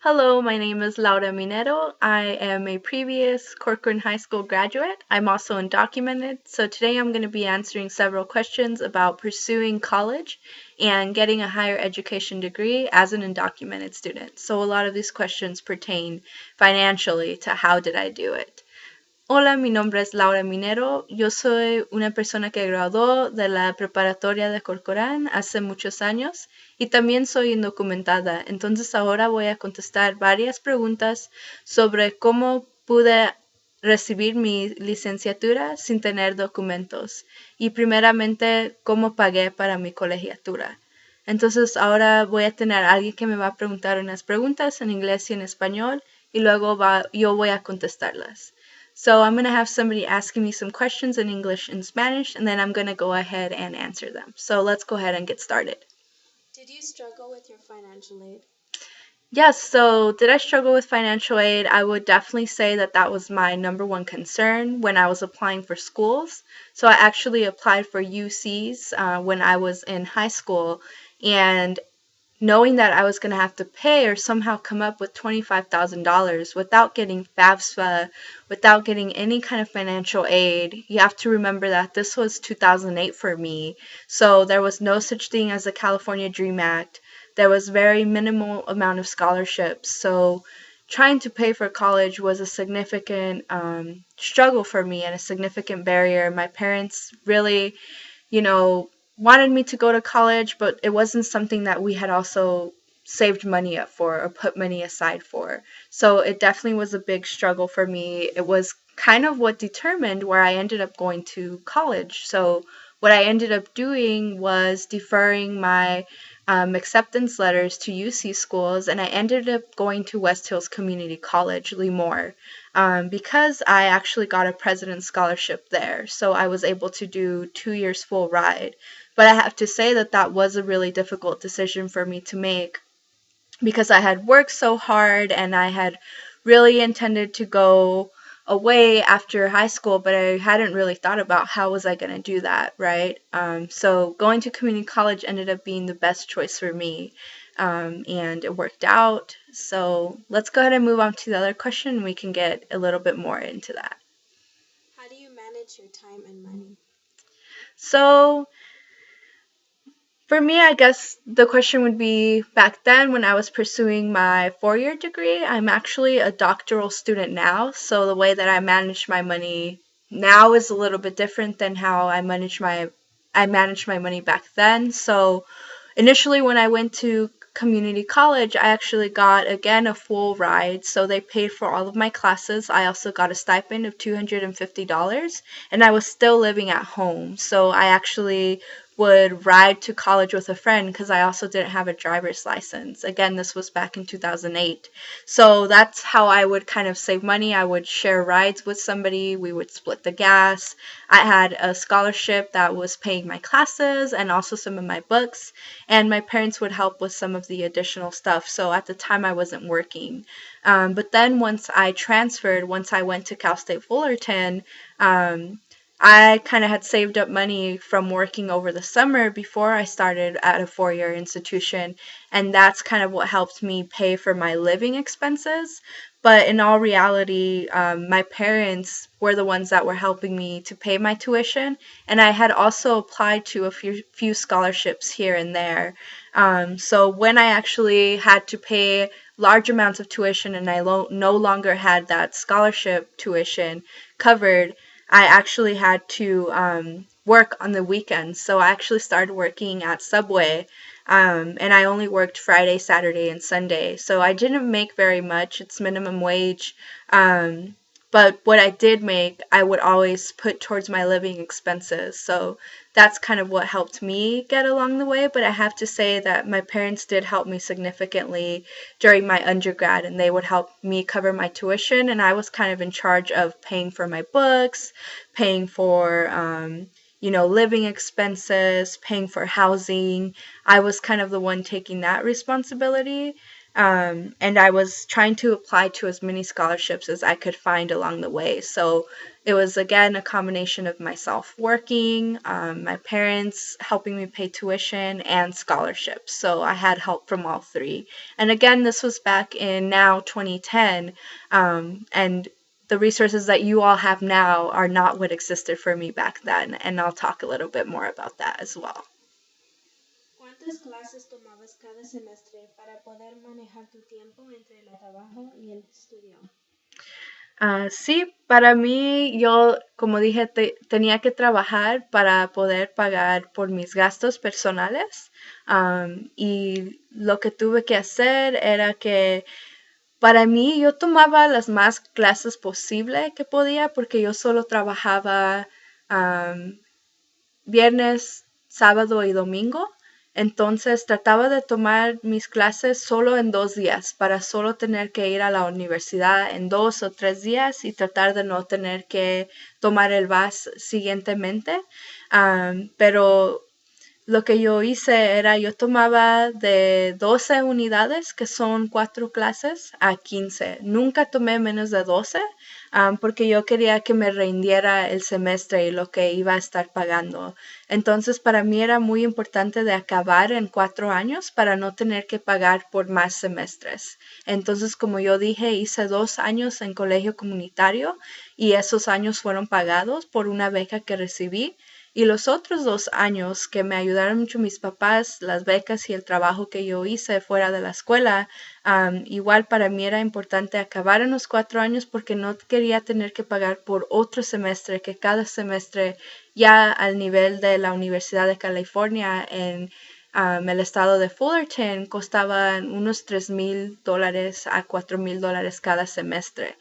Hello, my name is Laura Minero. I am a previous Corcoran High School graduate. I'm also undocumented, so today I'm going to be answering several questions about pursuing college and getting a higher education degree as an undocumented student. So a lot of these questions pertain financially to how did I do it. Hola, mi nombre es Laura Minero. Yo soy una persona que graduó de la preparatoria de Corcoran hace muchos años y también soy indocumentada. Entonces ahora voy a contestar varias preguntas sobre cómo pude recibir mi licenciatura sin tener documentos y primeramente cómo pagué para mi colegiatura. Entonces ahora voy a tener a alguien que me va a preguntar unas preguntas en inglés y en español y luego yo voy a contestarlas. So I'm going to have somebody asking me some questions in English and Spanish, and then I'm going to go ahead and answer them. So let's go ahead and get started. Did you struggle with your financial aid? Yes, so did I struggle with financial aid? I would definitely say that that was my number one concern when I was applying for schools. So I actually applied for UCs when I was in high school, and knowing that I was going to have to pay or somehow come up with $25,000 without getting FAFSA, without getting any kind of financial aid. You have to remember that this was 2008 for me, so there was no such thing as the California Dream Act. There was very minimal amount of scholarships, so trying to pay for college was a significant struggle for me and a significant barrier. My parents really, you know, wanted me to go to college, but it wasn't something that we had also saved money up for or put money aside for. So it definitely was a big struggle for me. It was kind of what determined where I ended up going to college. So what I ended up doing was deferring my acceptance letters to UC schools, and I ended up going to West Hills Community College, Lemoore, because I actually got a president's scholarship there. So I was able to do 2 years full ride. But I have to say that that was a really difficult decision for me to make because I had worked so hard and I had really intended to go away after high school, but I hadn't really thought about how was I going to do that, right? So going to community college ended up being the best choice for me, and it worked out. So let's go ahead and move on to the other question. We can get a little bit more into that. How do you manage your time and money? So for me, I guess the question would be back then when I was pursuing my 4 year degree, I'm actually a doctoral student now. So the way that I manage my money now is a little bit different than how I managed my money back then. So initially when I went to community college, I actually got again a full ride. So they paid for all of my classes. I also got a stipend of $250 and I was still living at home. So I actually would ride to college with a friend because I also didn't have a driver's license. Again, this was back in 2008. So that's how I would kind of save money. I would share rides with somebody, we would split the gas. I had a scholarship that was paying my classes and also some of my books, and my parents would help with some of the additional stuff. So at the time, I wasn't working. But then once I transferred, once I went to Cal State Fullerton, I kind of had saved up money from working over the summer before I started at a 4 year institution, and that's kind of what helped me pay for my living expenses. But in all reality, my parents were the ones that were helping me to pay my tuition, and I had also applied to a few scholarships here and there. So when I actually had to pay large amounts of tuition and I no longer had that scholarship tuition covered, I actually had to work on the weekends. So I actually started working at Subway, and I only worked Friday, Saturday, and Sunday. So I didn't make very much. It's minimum wage. But what I did make, I would always put towards my living expenses. So that's kind of what helped me get along the way. But I have to say that my parents did help me significantly during my undergrad, and they would help me cover my tuition. And I was kind of in charge of paying for my books, paying for, living expenses, paying for housing. I was kind of the one taking that responsibility. And I was trying to apply to as many scholarships as I could find along the way. So it was again a combination of myself working, my parents helping me pay tuition, and scholarships. So I had help from all three. And again, this was back in now 2010, and the resources that you all have now are not what existed for me back then. And I'll talk a little bit more about that as well. ¿Cuántas clases tomabas cada semestre para poder manejar tu tiempo entre el trabajo y el estudio? Sí, para mí, yo, como dije, tenía que trabajar para poder pagar por mis gastos personales. Y lo que tuve que hacer era que para mí yo tomaba las más clases posible que podía porque yo solo trabajaba viernes, sábado y domingo. Entonces trataba de tomar mis clases solo en 2 días para solo tener que ir a la universidad en 2 o 3 días y tratar de no tener que tomar el bus siguientemente. Pero lo que yo hice era, yo tomaba de 12 unidades, que son 4 clases, a 15. Nunca tomé menos de 12, porque yo quería que me rindiera el semestre y lo que iba a estar pagando. Entonces, para mí era muy importante de acabar en 4 años para no tener que pagar por más semestres. Entonces, como yo dije, hice 2 años en colegio comunitario y esos años fueron pagados por una beca que recibí. Y los otros 2 años que me ayudaron mucho mis papás, las becas y el trabajo que yo hice fuera de la escuela, igual para mí era importante acabar en los 4 años porque no quería tener que pagar por otro semestre, que cada semestre ya al nivel de la Universidad de California en el estado de Fullerton costaban unos $3,000 a $4,000 cada semestre.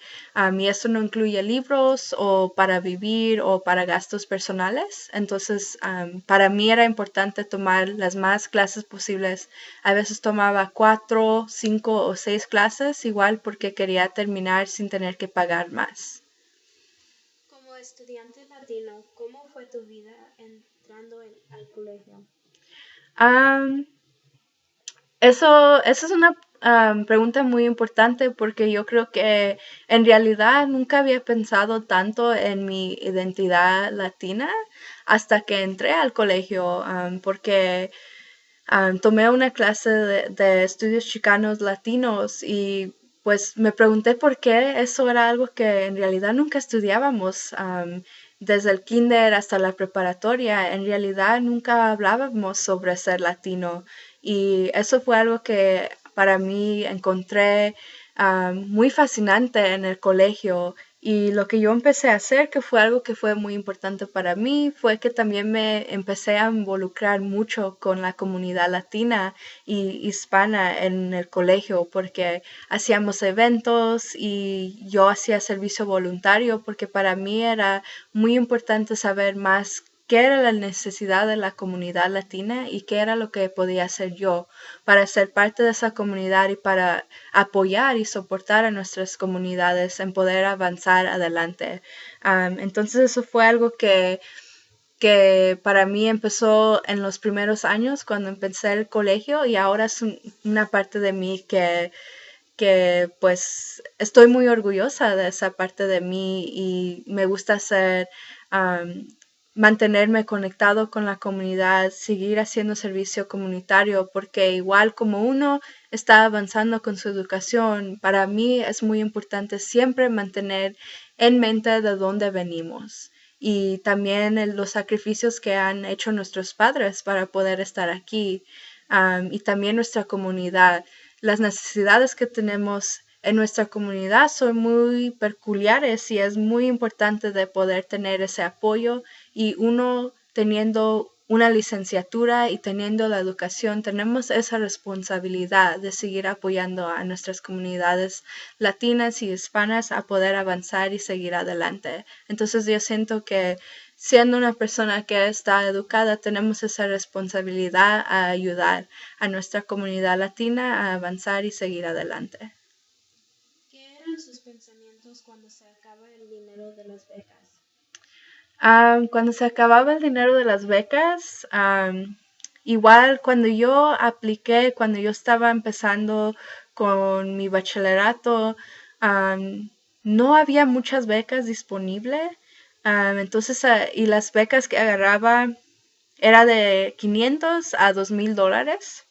Y eso no incluye libros o para vivir o para gastos personales. Entonces, para mí era importante tomar las más clases posibles. A veces tomaba 4, 5 o 6 clases, igual porque quería terminar sin tener que pagar más. Como estudiante latino, ¿cómo fue tu vida entrando al colegio? Um, eso es una pregunta muy importante porque yo creo que en realidad nunca había pensado tanto en mi identidad latina hasta que entré al colegio, porque tomé una clase de estudios chicanos latinos y pues me pregunté por qué eso era algo que en realidad nunca estudiábamos. Desde el kinder hasta la preparatoria, en realidad nunca hablábamos sobre ser latino y eso fue algo que para mí encontré muy fascinante en el colegio. Y lo que yo empecé a hacer, que fue algo que fue muy importante para mí, fue que también me empecé a involucrar mucho con la comunidad latina y hispana en el colegio, porque hacíamos eventos y yo hacía servicio voluntario, porque para mí era muy importante saber más qué era la necesidad de la comunidad latina y qué era lo que podía hacer yo para ser parte de esa comunidad y para apoyar y soportar a nuestras comunidades en poder avanzar adelante. Entonces eso fue algo que para mí empezó en los primeros años cuando empecé el colegio y ahora es una parte de mí que pues estoy muy orgullosa de esa parte de mí y me gusta hacer, mantenerme conectado con la comunidad, seguir haciendo servicio comunitario, porque igual como uno está avanzando con su educación, para mí es muy importante siempre mantener en mente de dónde venimos y también los sacrificios que han hecho nuestros padres para poder estar aquí, y también nuestra comunidad. Las necesidades que tenemos en nuestra comunidad son muy peculiares y es muy importante de poder tener ese apoyo y uno teniendo una licenciatura y teniendo la educación, tenemos esa responsabilidad de seguir apoyando a nuestras comunidades latinas y hispanas a poder avanzar y seguir adelante. Entonces yo siento que siendo una persona que está educada, tenemos esa responsabilidad a ayudar a nuestra comunidad latina a avanzar y seguir adelante. ¿Qué eran sus pensamientos cuando se acaba el dinero de las becas? Cuando se acababa el dinero de las becas, igual cuando yo apliqué, cuando yo estaba empezando con mi bachillerato, no había muchas becas disponibles. Entonces, y las becas que agarraba era de 500 a $2,000.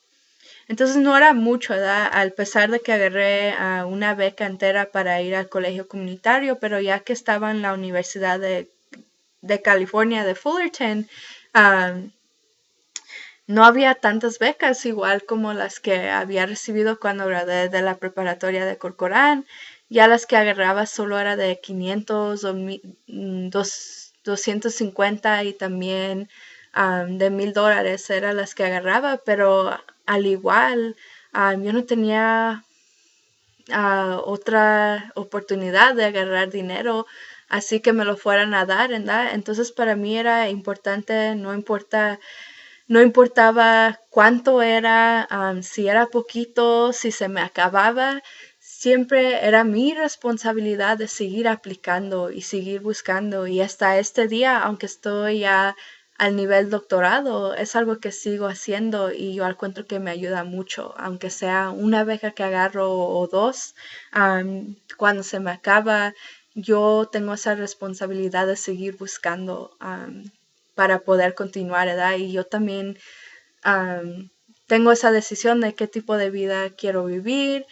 Entonces no era mucho, ¿verdad? Al pesar de que agarré una beca entera para ir al colegio comunitario, pero ya que estaba en la Universidad de California de Fullerton, um, no había tantas becas igual como las que había recibido cuando gradué de la preparatoria de Corcoran. Ya las que agarraba solo era de 500 o 250 y también de $1,000 eran las que agarraba, pero al igual yo no tenía otra oportunidad de agarrar dinero así que me lo fueran a dar, ¿verdad? Entonces para mí era importante, no importaba cuánto era, si era poquito, si se me acababa, siempre era mi responsabilidad de seguir aplicando y seguir buscando. Y hasta este día, aunque estoy ya al nivel doctorado, es algo que sigo haciendo y yo encuentro que me ayuda mucho, aunque sea una beca que agarro o dos, cuando se me acaba, yo tengo esa responsabilidad de seguir buscando para poder continuar, ¿verdad? Y yo también tengo esa decisión de qué tipo de vida quiero vivir,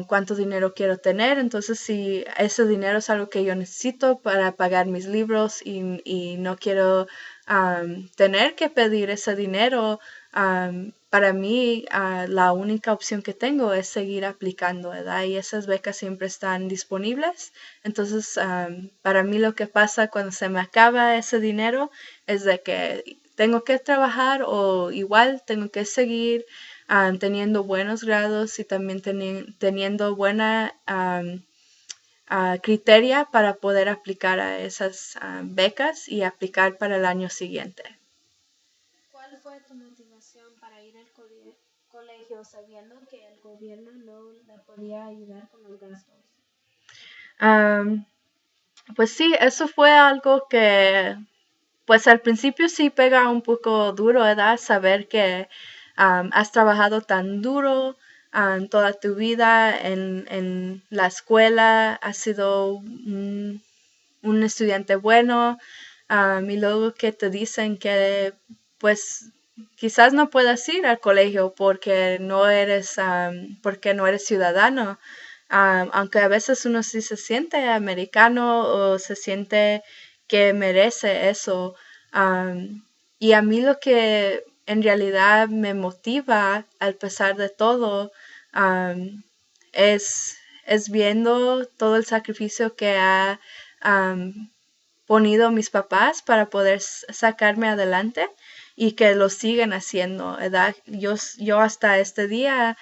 cuánto dinero quiero tener. Entonces, si ese dinero es algo que yo necesito para pagar mis libros y no quiero tener que pedir ese dinero, para mí la única opción que tengo es seguir aplicando, ¿verdad? Y esas becas siempre están disponibles. Entonces, para mí lo que pasa cuando se me acaba ese dinero es de que tengo que trabajar o igual tengo que seguir teniendo buenos grados y también teniendo buena criteria para poder aplicar a esas becas y aplicar para el año siguiente. ¿Cuál fue tu motivación para ir al colegio sabiendo que el gobierno no le podía ayudar con los gastos? Um, pues sí, eso fue algo que pues al principio sí pega un poco duro, ¿verdad? Saber que has trabajado tan duro toda tu vida en la escuela, has sido un estudiante bueno, y luego que te dicen que pues quizás no puedas ir al colegio porque no eres ciudadano. Aunque a veces uno sí se siente americano o se siente que merece eso. Y a mí lo que en realidad me motiva, al pesar de todo, es viendo todo el sacrificio que ha ponido mis papás para poder sacarme adelante y que lo siguen haciendo, ¿verdad? Yo hasta este día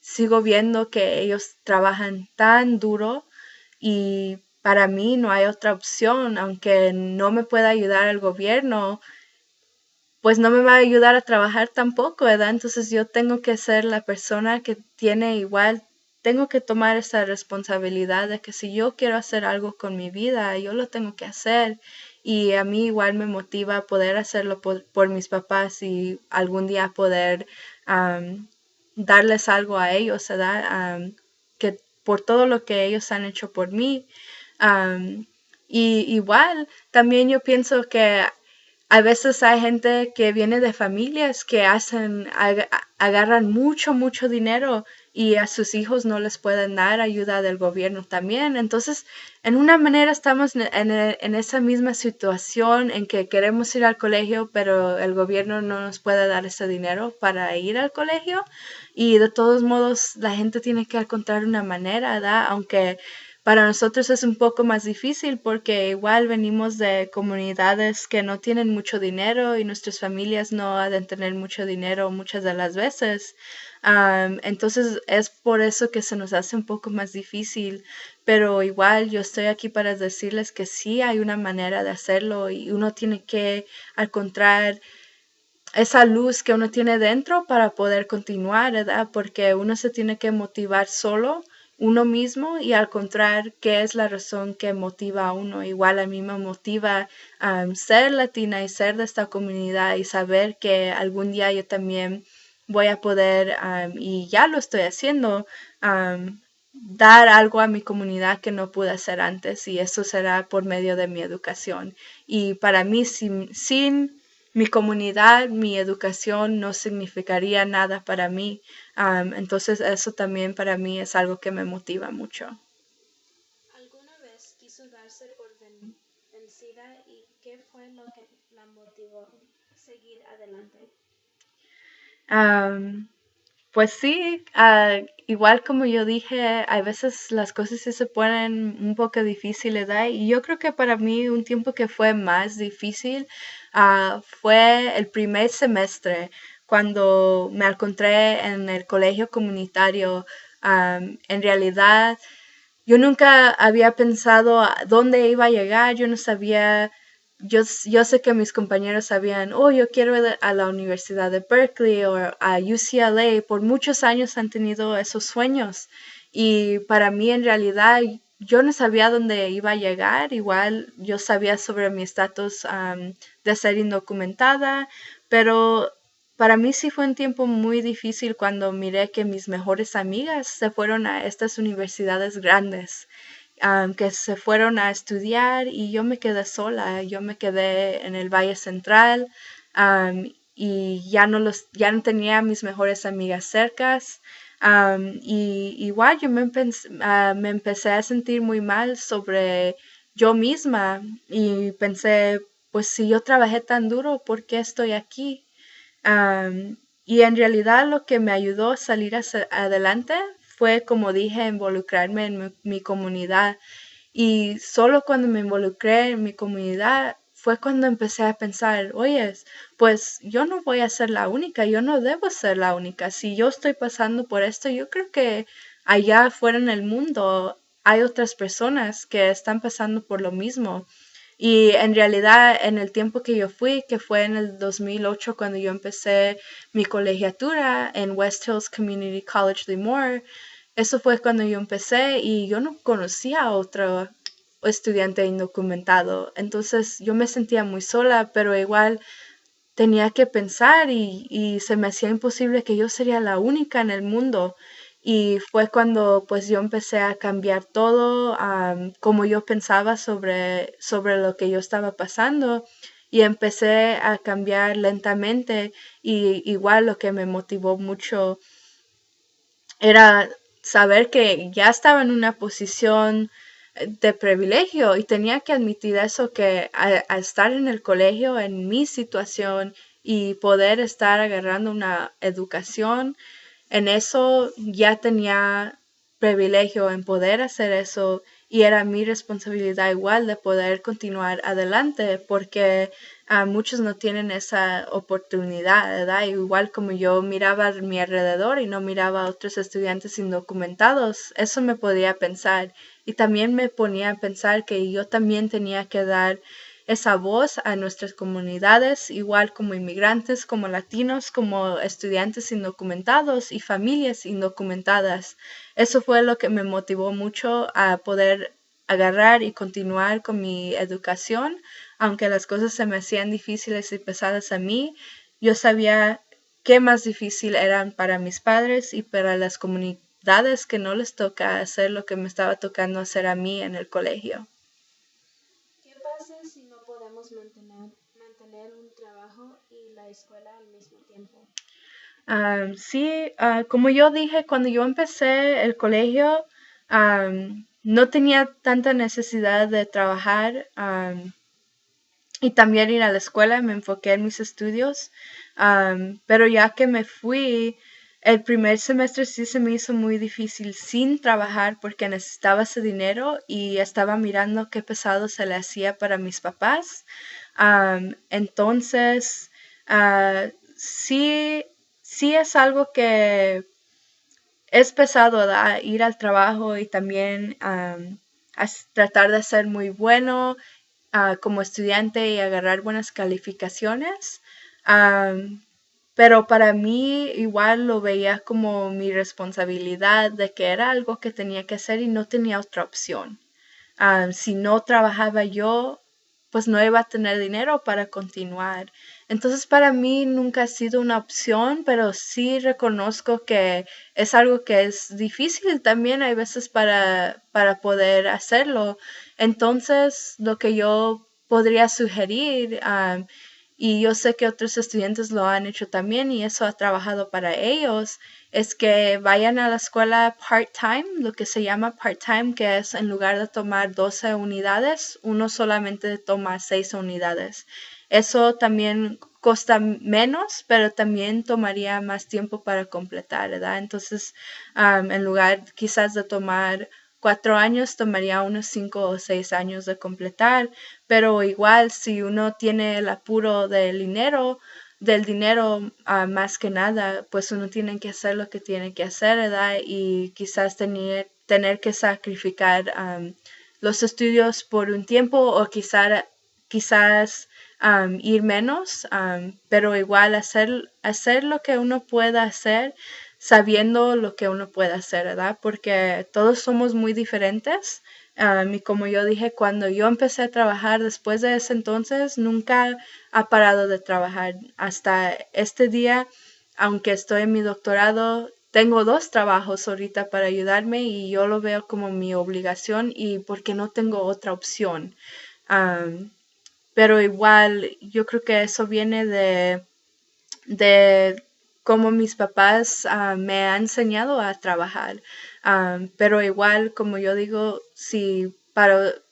sigo viendo que ellos trabajan tan duro y para mí no hay otra opción, aunque no me pueda ayudar el gobierno, pues no me va a ayudar a trabajar tampoco, ¿verdad? Entonces yo tengo que ser la persona que tiene igual, tengo que tomar esa responsabilidad de que si yo quiero hacer algo con mi vida, yo lo tengo que hacer. Y a mí igual me motiva poder hacerlo por mis papás y algún día poder darles algo a ellos, ¿verdad? Que por todo lo que ellos han hecho por mí. Am, y igual, también yo pienso que a veces hay gente que viene de familias que agarran mucho, mucho dinero y a sus hijos no les pueden dar ayuda del gobierno también. Entonces, en una manera estamos en esa misma situación en que queremos ir al colegio, pero el gobierno no nos puede dar ese dinero para ir al colegio. Y de todos modos, la gente tiene que encontrar una manera, ¿verdad? Aunque para nosotros es un poco más difícil porque igual venimos de comunidades que no tienen mucho dinero y nuestras familias no han de tener mucho dinero muchas de las veces. Entonces es por eso que se nos hace un poco más difícil, pero igual yo estoy aquí para decirles que sí hay una manera de hacerlo y uno tiene que encontrar esa luz que uno tiene dentro para poder continuar, ¿verdad? Porque uno se tiene que motivar solo uno mismo y al encontrar qué es la razón que motiva a uno. Igual a mí me motiva ser latina y ser de esta comunidad y saber que algún día yo también voy a poder, y ya lo estoy haciendo, dar algo a mi comunidad que no pude hacer antes y eso será por medio de mi educación. Y para mí, sin mi comunidad, mi educación no significaría nada para mí. Entonces eso también para mí es algo que me motiva mucho. ¿Alguna vez quiso darse por vencida y qué fue lo que la motivó a seguir adelante? Am, Pues sí, igual como yo dije, a veces las cosas sí se ponen un poco difíciles, ¿verdad? Y yo creo que para mí un tiempo que fue más difícil fue el primer semestre, cuando me encontré en el colegio comunitario. En realidad, yo nunca había pensado a dónde iba a llegar, yo no sabía, yo sé que mis compañeros sabían, oh, yo quiero ir a la Universidad de Berkeley o a UCLA, por muchos años han tenido esos sueños y para mí en realidad yo no sabía dónde iba a llegar, igual yo sabía sobre mi estatus de ser indocumentada, pero para mí sí fue un tiempo muy difícil cuando miré que mis mejores amigas se fueron a estas universidades grandes, que se fueron a estudiar y yo me quedé sola, yo me quedé en el Valle Central, y ya no tenía a mis mejores amigas cercas. Y igual yo me empecé a sentir muy mal sobre yo misma y pensé, pues si yo trabajé tan duro, ¿por qué estoy aquí? Y en realidad lo que me ayudó a salir adelante fue, como dije, involucrarme en mi comunidad. Y solo cuando me involucré en mi comunidad fue cuando empecé a pensar, oye, pues yo no voy a ser la única, yo no debo ser la única. Si yo estoy pasando por esto, yo creo que allá afuera en el mundo hay otras personas que están pasando por lo mismo. Y en realidad, en el tiempo que yo fui, que fue en el 2008 cuando yo empecé mi colegiatura en West Hills Community College Lemoore, eso fue cuando yo empecé y yo no conocía a otro estudiante indocumentado. Entonces yo me sentía muy sola, pero igual tenía que pensar y se me hacía imposible que yo sería la única en el mundo. Y fue cuando pues yo empecé a cambiar todo, como yo pensaba sobre lo que yo estaba pasando y empecé a cambiar lentamente y igual lo que me motivó mucho era saber que ya estaba en una posición de privilegio y tenía que admitir eso, que al estar en el colegio, en mi situación y poder estar agarrando una educación, en eso ya tenía privilegio en poder hacer eso y era mi responsabilidad igual de poder continuar adelante porque muchos no tienen esa oportunidad, ¿verdad? Igual como yo miraba a mi alrededor y no miraba a otros estudiantes indocumentados, eso me podía pensar y también me ponía a pensar que yo también tenía que dar esa voz a nuestras comunidades, igual como inmigrantes, como latinos, como estudiantes indocumentados y familias indocumentadas. Eso fue lo que me motivó mucho a poder agarrar y continuar con mi educación, aunque las cosas se me hacían difíciles y pesadas a mí, yo sabía qué más difícil eran para mis padres y para las comunidades que no les toca hacer lo que me estaba tocando hacer a mí en el colegio. ¿Qué pasa si no podemos mantener un trabajo y la escuela al mismo tiempo? Sí, como yo dije, cuando yo empecé el colegio, no tenía tanta necesidad de trabajar, y también ir a la escuela, me enfoqué en mis estudios, pero ya que me fui, el primer semestre sí se me hizo muy difícil sin trabajar porque necesitaba ese dinero y estaba mirando qué pesado se le hacía para mis papás. Entonces, sí, sí es algo que es pesado, ¿verdad? Ir al trabajo y también tratar de ser muy bueno como estudiante y agarrar buenas calificaciones. Am, pero para mí igual lo veía como mi responsabilidad de que era algo que tenía que hacer y no tenía otra opción. Si no trabajaba yo, pues no iba a tener dinero para continuar. Entonces para mí nunca ha sido una opción, pero sí reconozco que es algo que es difícil también, hay veces para poder hacerlo. Entonces lo que yo podría sugerir, y yo sé que otros estudiantes lo han hecho también y eso ha trabajado para ellos, es que vayan a la escuela part-time, lo que se llama part-time, que es en lugar de tomar 12 unidades, uno solamente toma 6 unidades. Eso también costa menos, pero también tomaría más tiempo para completar, ¿verdad? Entonces, en lugar quizás de tomar 4 años, tomaría unos 5 o 6 años de completar, pero igual si uno tiene el apuro del dinero, más que nada, pues uno tiene que hacer lo que tiene que hacer, ¿verdad? Y quizás tener que sacrificar los estudios por un tiempo o quizás ir menos, pero igual hacer lo que uno pueda hacer sabiendo lo que uno puede hacer, ¿verdad? Porque todos somos muy diferentes. Y como yo dije, cuando yo empecé a trabajar después de ese entonces, nunca ha parado de trabajar. Hasta este día, aunque estoy en mi doctorado, tengo 2 trabajos ahorita para ayudarme y yo lo veo como mi obligación y porque no tengo otra opción. Um, pero igual, yo creo que eso viene de cómo mis papás me han enseñado a trabajar. Pero igual, como yo digo, si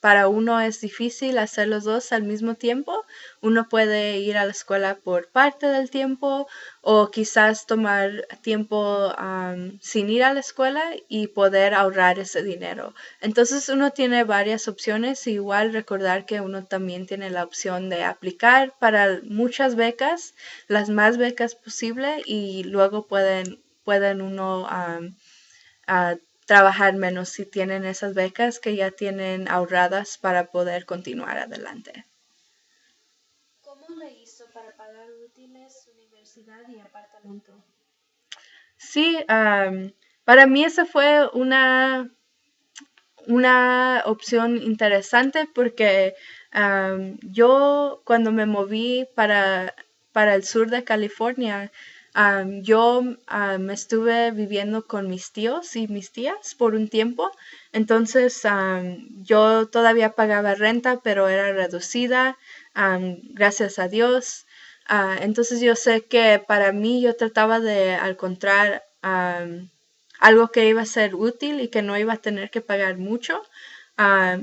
para uno es difícil hacer los dos al mismo tiempo, uno puede ir a la escuela por parte del tiempo o quizás tomar tiempo sin ir a la escuela y poder ahorrar ese dinero. Entonces uno tiene varias opciones, igual recordar que uno también tiene la opción de aplicar para muchas becas, las más becas posible y luego pueden uno a trabajar menos si tienen esas becas que ya tienen ahorradas para poder continuar adelante. ¿Cómo le hizo para pagar útiles, universidad y apartamento? Sí, para mí esa fue una opción interesante porque yo cuando me moví para el sur de California, yo estuve viviendo con mis tíos y mis tías por un tiempo. Entonces yo todavía pagaba renta, pero era reducida, gracias a Dios. Entonces yo sé que para mí yo trataba de encontrar algo que iba a ser útil y que no iba a tener que pagar mucho.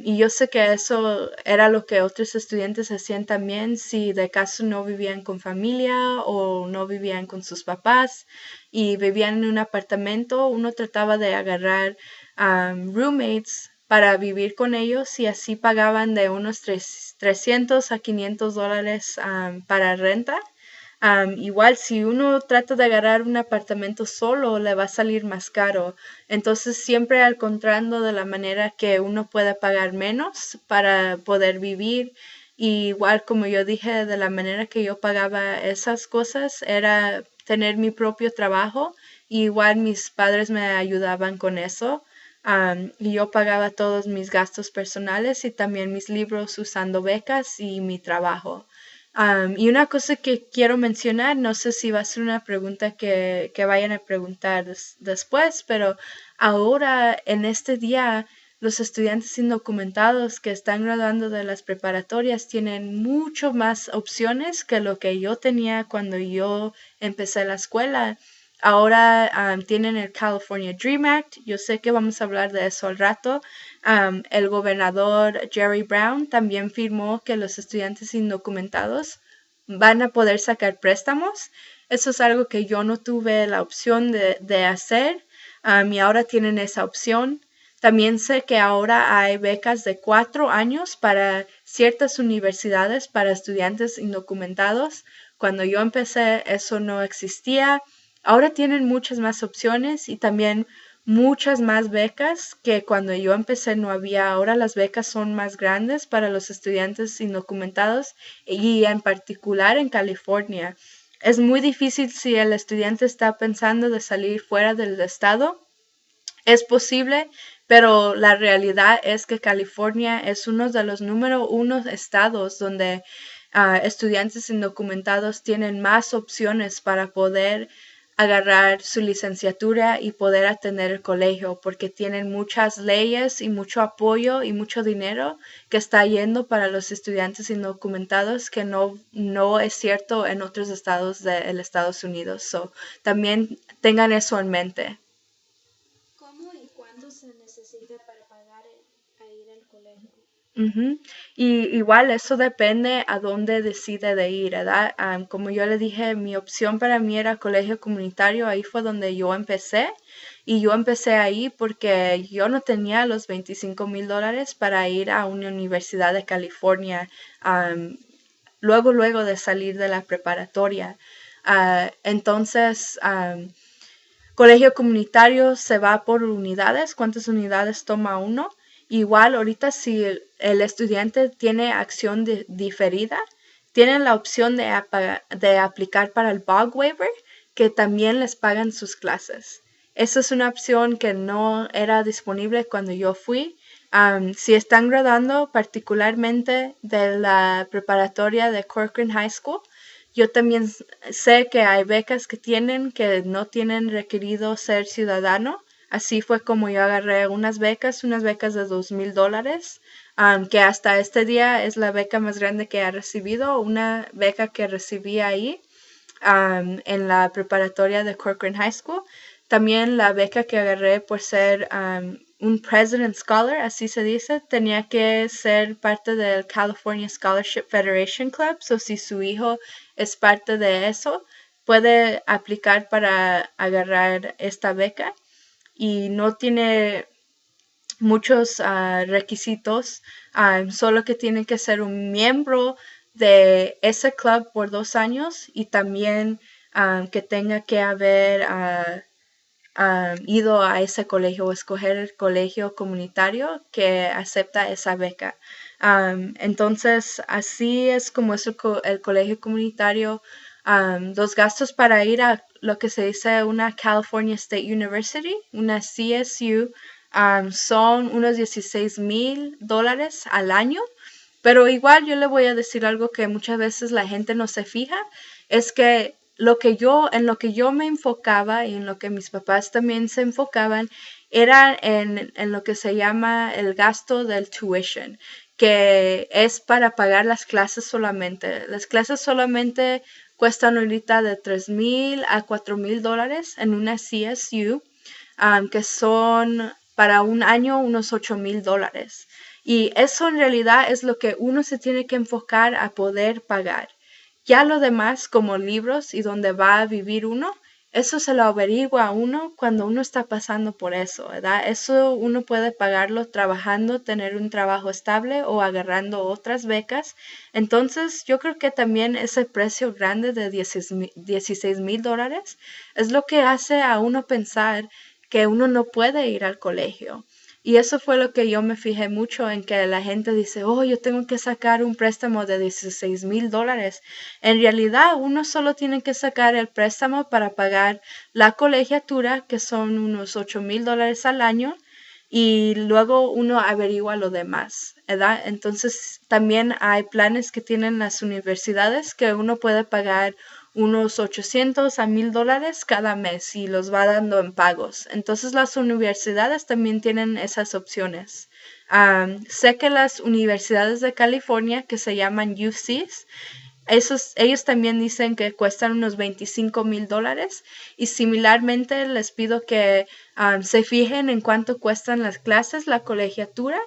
Y yo sé que eso era lo que otros estudiantes hacían también si de caso no vivían con familia o no vivían con sus papás y vivían en un apartamento, uno trataba de agarrar roommates para vivir con ellos y así pagaban de unos 300 a $500 para renta. Igual si uno trata de agarrar un apartamento solo, le va a salir más caro. Entonces siempre encontrando de la manera que uno pueda pagar menos para poder vivir. Y igual como yo dije, de la manera que yo pagaba esas cosas era tener mi propio trabajo. Y igual mis padres me ayudaban con eso. Y yo pagaba todos mis gastos personales y también mis libros usando becas y mi trabajo. Y una cosa que quiero mencionar, no sé si va a ser una pregunta que vayan a preguntar después, pero ahora en este día los estudiantes indocumentados que están graduando de las preparatorias tienen mucho más opciones que lo que yo tenía cuando yo empecé la escuela. Ahora tienen el California Dream Act. Yo sé que vamos a hablar de eso al rato. El gobernador Jerry Brown también firmó que los estudiantes indocumentados van a poder sacar préstamos. Eso es algo que yo no tuve la opción de hacer, y ahora tienen esa opción. También sé que ahora hay becas de 4 años para ciertas universidades para estudiantes indocumentados. Cuando yo empecé eso no existía. Ahora tienen muchas más opciones y también muchas más becas que cuando yo empecé no había. Ahora las becas son más grandes para los estudiantes indocumentados y en particular en California. Es muy difícil si el estudiante está pensando de salir fuera del estado. Es posible, pero la realidad es que California es uno de los número uno estados donde estudiantes indocumentados tienen más opciones para poder agarrar su licenciatura y poder atender el colegio porque tienen muchas leyes y mucho apoyo y mucho dinero que está yendo para los estudiantes indocumentados que no es cierto en otros estados de Estados Unidos. So, también tengan eso en mente. ¿Cómo y cuánto se necesita para pagar a ir al colegio? Ujú. Y igual eso depende a dónde decide de ir, ¿verdad? Como yo le dije, mi opción para mí era colegio comunitario, ahí fue donde yo empecé. Y yo empecé ahí porque yo no tenía los $25,000 para ir a una universidad de California, luego de salir de la preparatoria. Entonces, colegio comunitario se va por unidades, cuántas unidades toma uno. Igual ahorita si el estudiante tiene acción diferida, tienen la opción de aplicar para el bog waiver, que también les pagan sus clases. Esa es una opción que no era disponible cuando yo fui. Si están graduando particularmente de la preparatoria de Corcoran High School, yo también sé que hay becas que tienen que no tienen requerido ser ciudadano. Así fue como yo agarré unas becas de $2,000, que hasta este día es la beca más grande que he recibido, una beca que recibí ahí en la preparatoria de Corcoran High School. También la beca que agarré por ser un President Scholar, así se dice, tenía que ser parte del California Scholarship Federation Club. So, si su hijo es parte de eso, puede aplicar para agarrar esta beca y no tiene muchos requisitos, solo que tiene que ser un miembro de ese club por 2 años y también que tenga que haber ido a ese colegio o escoger el colegio comunitario que acepta esa beca. Entonces, así es como es el colegio comunitario. Los gastos para ir a lo que se dice una California State University, una CSU, son unos $16,000 al año. Pero igual yo le voy a decir algo que muchas veces la gente no se fija, es que en lo que yo me enfocaba y en lo que mis papás también se enfocaban, era en lo que se llama el gasto del tuition, que es para pagar las clases solamente. Las clases solamente cuestan ahorita de $3,000 a $4,000 en una CSU, que son para un año unos $8,000. Y eso en realidad es lo que uno se tiene que enfocar a poder pagar. Ya lo demás, como libros y donde va a vivir uno, eso se lo averigua a uno cuando uno está pasando por eso, ¿verdad? Eso uno puede pagarlo trabajando, tener un trabajo estable o agarrando otras becas. Entonces, yo creo que también ese precio grande de $16,000 es lo que hace a uno pensar que uno no puede ir al colegio. Y eso fue lo que yo me fijé mucho en que la gente dice, oh, yo tengo que sacar un préstamo de $16,000. En realidad, uno solo tiene que sacar el préstamo para pagar la colegiatura, que son unos $8,000 al año, y luego uno averigua lo demás, ¿verdad? Entonces, también hay planes que tienen las universidades que uno puede pagar unos $800 a $1,000 cada mes y los va dando en pagos. Entonces las universidades también tienen esas opciones. Sé que las universidades de California que se llaman UCs, ellos también dicen que cuestan unos $25,000 y similarmente les pido que se fijen en cuánto cuestan las clases, la colegiatura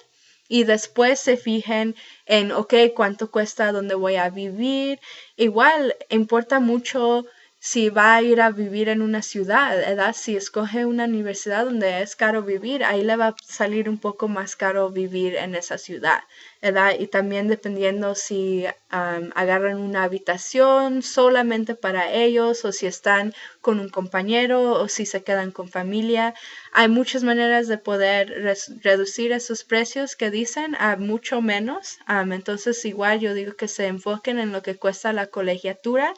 y después se fijen en, ok, cuánto cuesta dónde voy a vivir. Igual importa mucho si va a ir a vivir en una ciudad, ¿verdad? Si escoge una universidad donde es caro vivir, ahí le va a salir un poco más caro vivir en esa ciudad, ¿verdad? Y también dependiendo si agarran una habitación solamente para ellos o si están con un compañero o si se quedan con familia. Hay muchas maneras de poder reducir esos precios que dicen a mucho menos. Entonces igual yo digo que se enfoquen en lo que cuesta la colegiatura,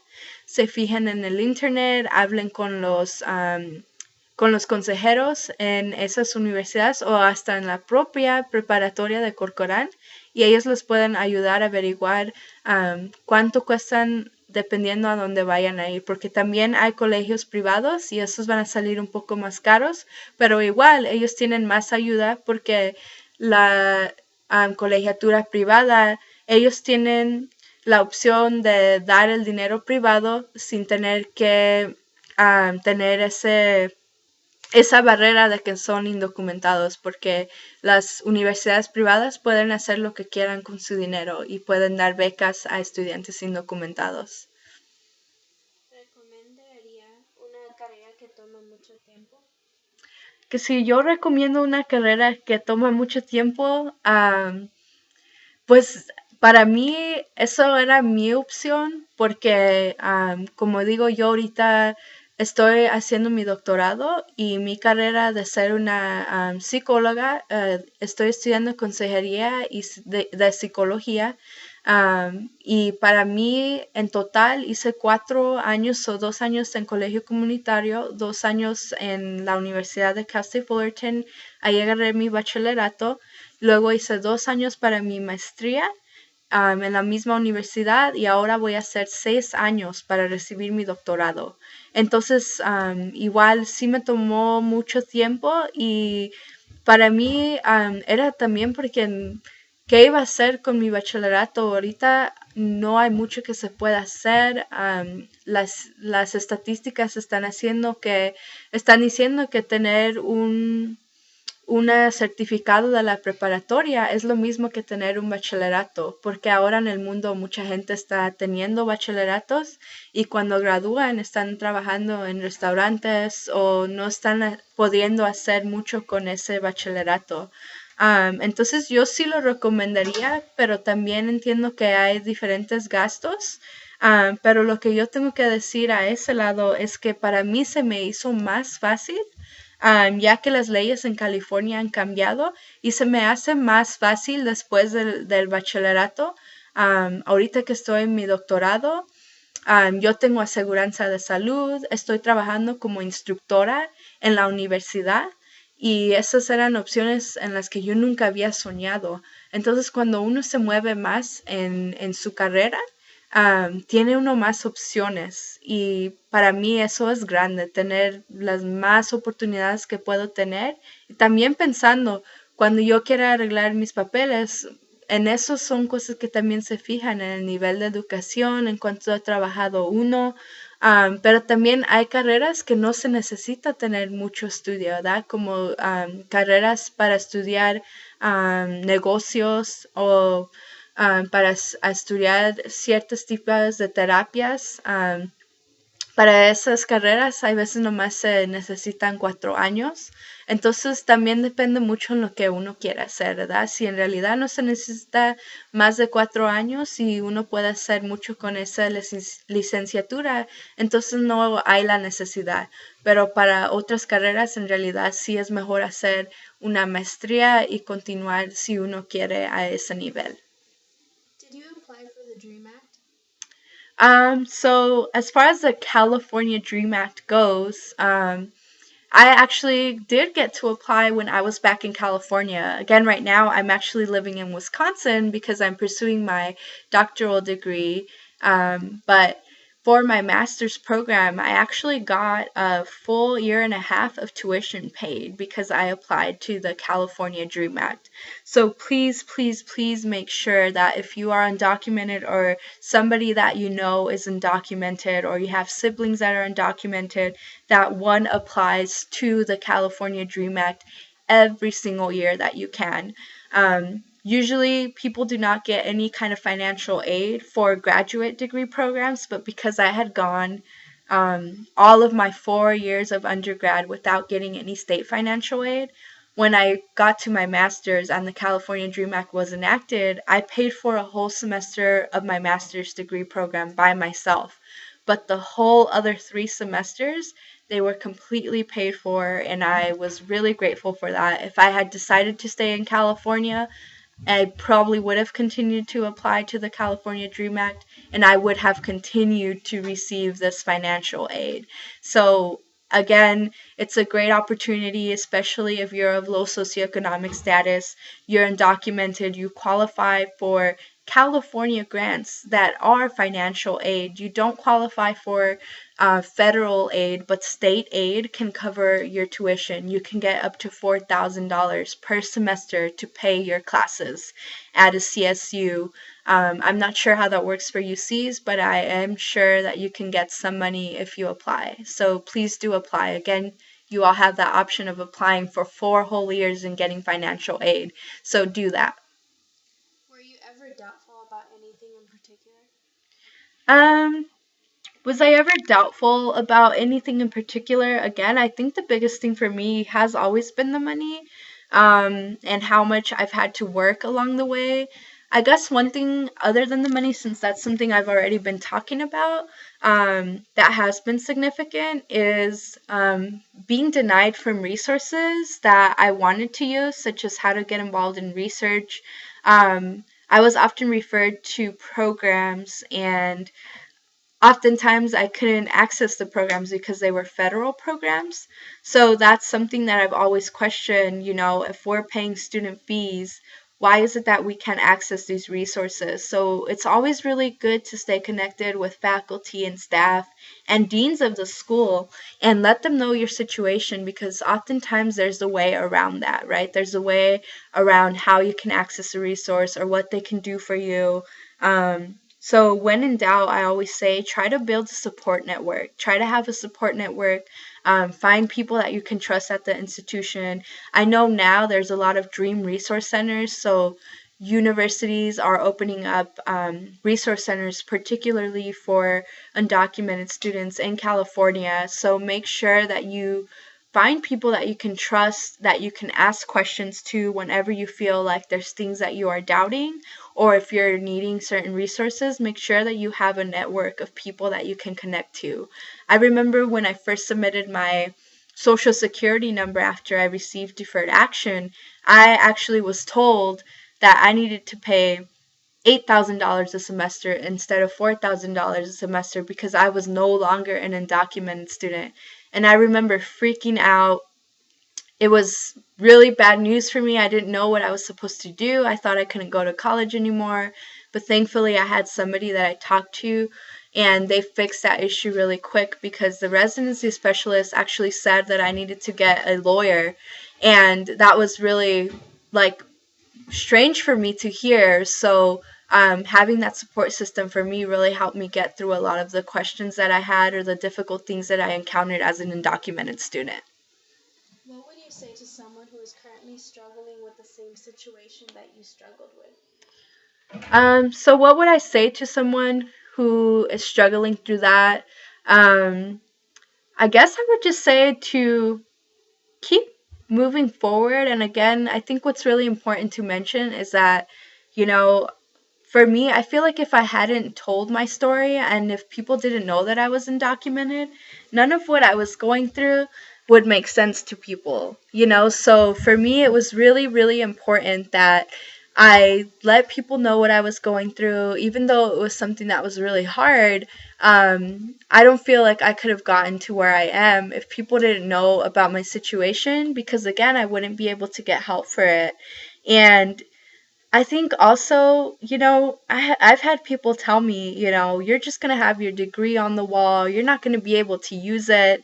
se fijen en el internet, hablen con los con los consejeros en esas universidades o hasta en la propia preparatoria de Corcoran y ellos les pueden ayudar a averiguar cuánto cuestan dependiendo a dónde vayan a ir, porque también hay colegios privados y esos van a salir un poco más caros, pero igual ellos tienen más ayuda porque la colegiatura privada, ellos tienen la opción de dar el dinero privado sin tener que tener esa barrera de que son indocumentados, porque las universidades privadas pueden hacer lo que quieran con su dinero y pueden dar becas a estudiantes indocumentados. ¿Recomendaría una carrera que toma mucho tiempo? Que si yo recomiendo una carrera que toma mucho tiempo, pues para mí eso era mi opción porque, como digo, yo ahorita estoy haciendo mi doctorado y mi carrera de ser una psicóloga, estoy estudiando consejería y de psicología. Y para mí en total hice 4 años o 2 años en colegio comunitario, 2 años en la Universidad de Cal State Fullerton, ahí agarré mi bachillerato. Luego hice 2 años para mi maestría en la misma universidad y ahora voy a hacer 6 años para recibir mi doctorado. Entonces, igual sí me tomó mucho tiempo y para mí era también porque qué iba a hacer con mi bachillerato. Ahorita no hay mucho que se pueda hacer. Las estadísticas están diciendo que tener un certificado de la preparatoria es lo mismo que tener un bachillerato, porque ahora en el mundo mucha gente está teniendo bachilleratos y cuando gradúan están trabajando en restaurantes o no están pudiendo hacer mucho con ese bachillerato. Entonces yo sí lo recomendaría, pero también entiendo que hay diferentes gastos. Pero lo que yo tengo que decir a ese lado es que para mí se me hizo más fácil ya que las leyes en California han cambiado y se me hace más fácil después del bachillerato. Ahorita que estoy en mi doctorado, yo tengo aseguranza de salud, estoy trabajando como instructora en la universidad y esas eran opciones en las que yo nunca había soñado. Entonces, cuando uno se mueve más en su carrera, tiene uno más opciones y para mí eso es grande, tener las más oportunidades que puedo tener. Y también pensando, cuando yo quiera arreglar mis papeles, en eso son cosas que también se fijan en el nivel de educación, en cuanto ha trabajado uno, pero también hay carreras que no se necesita tener mucho estudio, ¿verdad? Como carreras para estudiar negocios o para estudiar ciertos tipos de terapias. Para esas carreras hay veces nomás se necesitan 4 años. Entonces también depende mucho en lo que uno quiera hacer, ¿verdad? Si en realidad no se necesita más de 4 años y uno puede hacer mucho con esa licenciatura, entonces no hay la necesidad. Pero para otras carreras en realidad sí es mejor hacer una maestría y continuar si uno quiere a ese nivel. Did you apply for the DREAM Act? So as far as the California Dream Act goes, I actually did get to apply when I was back in California. Again, right now I'm actually living in Wisconsin because I'm pursuing my doctoral degree. But for my master's program, I actually got a full year and a half of tuition paid because I applied to the California Dream Act. So please, please, please make sure that if you are undocumented or somebody that you know is undocumented or you have siblings that are undocumented, that one applies to the California Dream Act every single year that you can. Usually, people do not get any kind of financial aid for graduate degree programs, but because I had gone all of my 4 years of undergrad without getting any state financial aid, when I got to my master's and the California Dream Act was enacted, I paid for a whole semester of my master's degree program by myself. But the whole other 3 semesters, they were completely paid for, and I was really grateful for that. If I had decided to stay in California, I probably would have continued to apply to the California Dream Act, and I would have continued to receive this financial aid. So again, it's a great opportunity, especially if you're of low socioeconomic status, you're undocumented, you qualify for California grants that are financial aid. You don't qualify for federal aid, but state aid can cover your tuition. You can get up to $4,000 per semester to pay your classes at a CSU. I'm not sure how that works for UCs, but I am sure that you can get some money if you apply. So please do apply. Again, you all have that option of applying for 4 whole years and getting financial aid. So do that. Were you ever doubtful about anything in particular? Um, was I ever doubtful about anything in particular? Again, I think the biggest thing for me has always been the money, and how much I've had to work along the way. I guess one thing other than the money, since that's something I've already been talking about, that has been significant is being denied from resources that I wanted to use, such as how to get involved in research. I was often referred to programs, and oftentimes I couldn't access the programs because they were federal programs. So that's something that I've always questioned, if we're paying student fees, why is it that we can't access these resources? So it's always really good to stay connected with faculty and staff and deans of the school and let them know your situation, because oftentimes there's a way around that, right? There's a way around how you can access a resource or what they can do for you. So when in doubt, I always say try to build a support network. Try to have a support network. Find people that you can trust at the institution. I know now there's a lot of Dream Resource Centers, so universities are opening up resource centers, particularly for undocumented students in California. So make sure that you find people that you can trust, that you can ask questions to whenever you feel like there's things that you are doubting, or if you're needing certain resources, make sure that you have a network of people that you can connect to. I remember when I first submitted my social security number after I received deferred action, I actually was told that I needed to pay $8,000 a semester instead of $4,000 a semester because I was no longer an undocumented student. And I remember freaking out. It was really bad news for me. I didn't know what I was supposed to do. I thought I couldn't go to college anymore. But thankfully, I had somebody that I talked to, and they fixed that issue really quick because the residency specialist actually said that I needed to get a lawyer. And that was really like strange for me to hear. So having that support system for me really helped me get through a lot of the questions that I had or the difficult things that I encountered as an undocumented student. What would you say to someone who is currently struggling with the same situation that you struggled with? So what would I say to someone who is struggling through that? Um, I guess I would just say to keep moving forward. And again, I think what's really important to mention is that, you know, for me, I feel like if I hadn't told my story and if people didn't know that I was undocumented, none of what I was going through would make sense to people. So for me, it was really, really important that I let people know what I was going through, even though it was something that was really hard. I don't feel like I could have gotten to where I am if people didn't know about my situation, because again, I wouldn't be able to get help for it. And I think also, I've had people tell me, you're just going to have your degree on the wall. You're not going to be able to use it.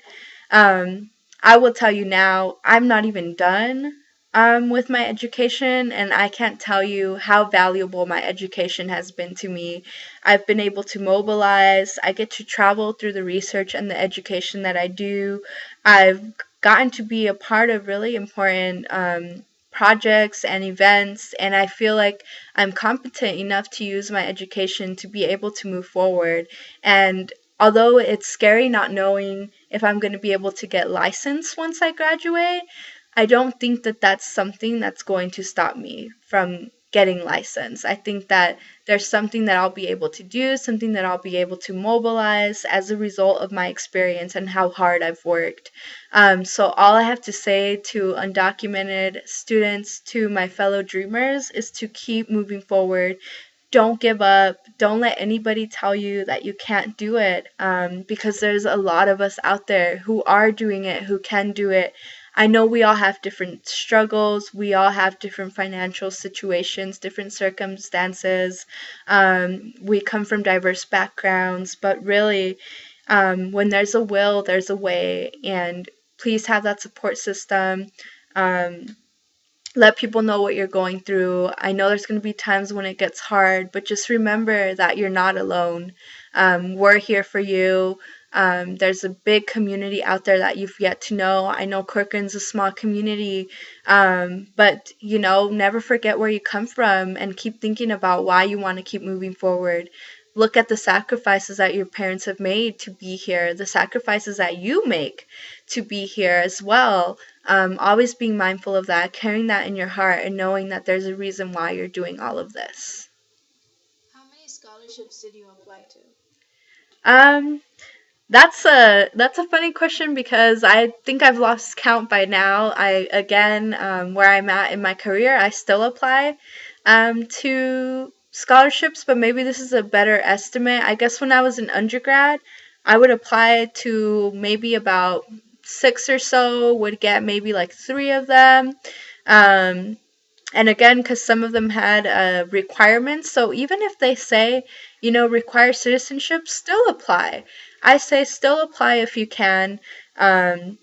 Um, I will tell you now, I'm not even done with my education, and I can't tell you how valuable my education has been to me. I've been able to mobilize. I get to travel through the research and the education that I do. I've gotten to be a part of really important projects and events, and I feel like I'm competent enough to use my education to be able to move forward. And although it's scary not knowing if I'm going to be able to get licensed once I graduate, I don't think that that's something that's going to stop me from getting licensed. I think that there's something that I'll be able to do, something that I'll be able to mobilize as a result of my experience and how hard I've worked. So all I have to say to undocumented students, to my fellow dreamers, is to keep moving forward. don't give up. Don't let anybody tell you that you can't do it, because there's a lot of us out there who are doing it, who can do it. I know we all have different struggles. We all have different financial situations, different circumstances. We come from diverse backgrounds, but really, when there's a will, there's a way. And please have that support system. Um, Let people know what you're going through. I know there's going to be times when it gets hard, but just remember that you're not alone. We're here for you. There's a big community out there that you've yet to know. I know Corcoran's a small community, but never forget where you come from and keep thinking about why you want to keep moving forward. Look at the sacrifices that your parents have made to be here, the sacrifices that you make to be here as well. Always being mindful of that, carrying that in your heart, and knowing that there's a reason why you're doing all of this. How many scholarships did you apply to? Um, that's a funny question because I think I've lost count by now. I again, where I'm at in my career, I still apply to scholarships, but maybe this is a better estimate. I guess when I was an undergrad, I would apply to maybe about six or so, would get maybe like three of them. Um, and again, because some of them had requirements, so even if they say, require citizenship, still apply. I say still apply if you can. Um,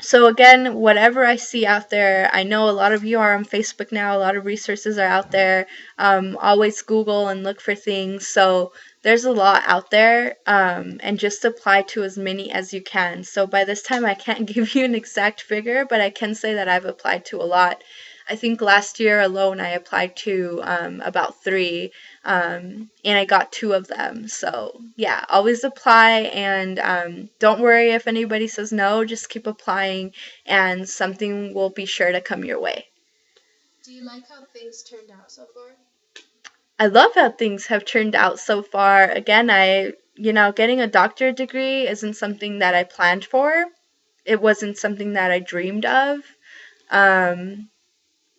so again, whatever I see out there, I know a lot of you are on Facebook now, a lot of resources are out there. Always Google and look for things. So there's a lot out there, and just apply to as many as you can. So by this time, I can't give you an exact figure, but I can say that I've applied to a lot. I think last year alone I applied to about three, and I got two of them. So yeah, always apply, and don't worry if anybody says no. Just keep applying, and something will be sure to come your way. Do you like how things turned out so far? I love how things have turned out so far. Again, getting a doctorate degree isn't something that I planned for. It wasn't something that I dreamed of. Um,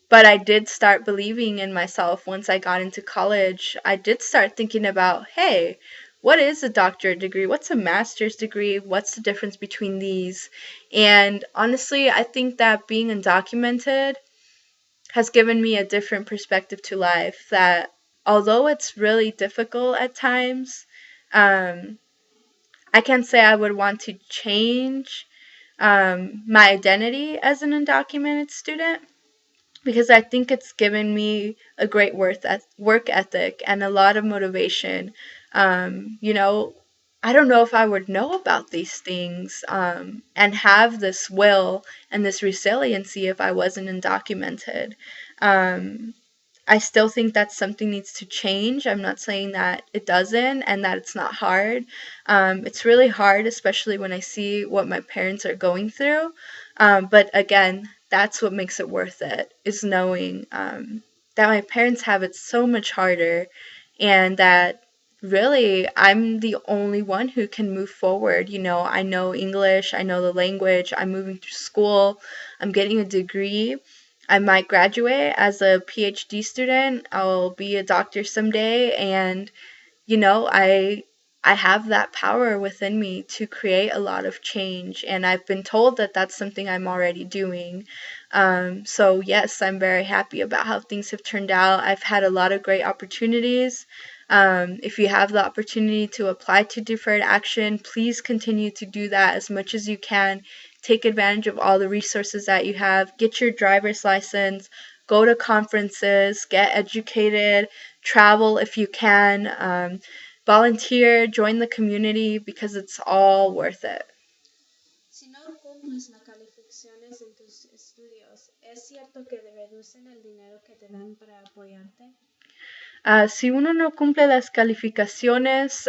But I did start believing in myself once I got into college. I did start thinking about, hey, what is a doctorate degree? What's a master's degree? What's the difference between these? And honestly, I think that being undocumented has given me a different perspective to life. That although it's really difficult at times, um, I can say I would want to change my identity as an undocumented student, because I think it's given me a great work ethic and a lot of motivation. You know, I don't know if I would know about these things, and have this will and this resiliency if I wasn't undocumented. Um, I still think that something needs to change. I'm not saying that it doesn't and that it's not hard. It's really hard, especially when I see what my parents are going through. But again, that's what makes it worth it, is knowing that my parents have it so much harder, and that really I'm the only one who can move forward. I know English, I know the language, I'm moving through school, I'm getting a degree. I might graduate as a PhD student. I'll be a doctor someday, and I have that power within me to create a lot of change, and I've been told that that's something I'm already doing. So yes, I'm very happy about how things have turned out. I've had a lot of great opportunities. If you have the opportunity to apply to deferred action, please continue to do that as much as you can. Take advantage of all the resources that you have. Get your driver's license. Go to conferences. Get educated. Travel if you can. Volunteer. Join the community, because it's all worth it. Si no cumples las calificaciones en tus estudios, ¿es cierto que reducen el dinero que te dan para apoyarte? Si uno no cumple las calificaciones,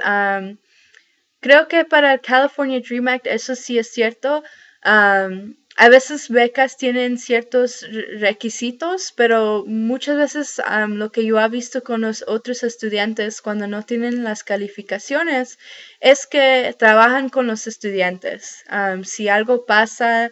creo que para el California Dream Act eso sí es cierto. a veces becas tienen ciertos requisitos, pero muchas veces lo que yo he visto con los otros estudiantes cuando no tienen las calificaciones es que trabajan con los estudiantes. Si algo pasa,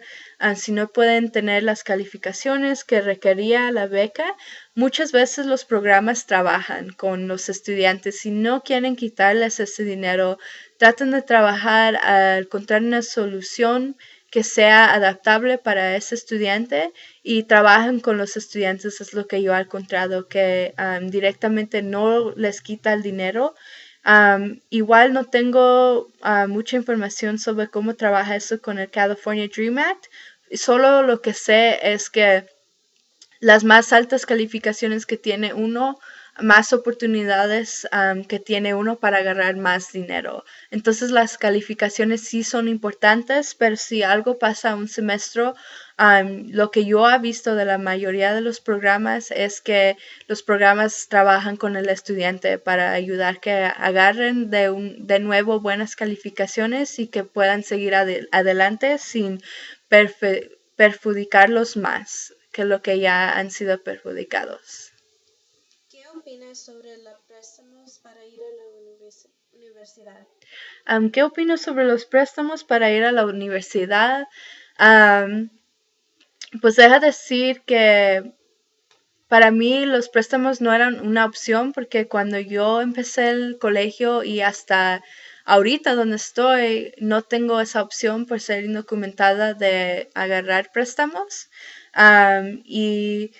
si no pueden tener las calificaciones que requería la beca, muchas veces los programas trabajan con los estudiantes y no quieren quitarles ese dinero. Tratan de trabajar al encontrar una solución que sea adaptable para ese estudiante y trabajan con los estudiantes, es lo que yo he encontrado, que directamente no les quita el dinero. Igual no tengo mucha información sobre cómo trabaja eso con el California Dream Act. Solo lo que sé es que las más altas calificaciones que tiene uno, más oportunidades que tiene uno para agarrar más dinero. Entonces las calificaciones sí son importantes, pero si algo pasa un semestre, lo que yo he visto de la mayoría de los programas es que los programas trabajan con el estudiante para ayudar que agarren de nuevo buenas calificaciones y que puedan seguir adelante sin perjudicarlos más que lo que ya han sido perjudicados. ¿Qué opinas sobre los préstamos para ir a la universidad? ¿Qué opino sobre los préstamos para ir a la universidad? Um, pues deja decir que para mí los préstamos no eran una opción porque cuando yo empecé el colegio y hasta ahorita donde estoy, no tengo esa opción por ser indocumentada de agarrar préstamos. Y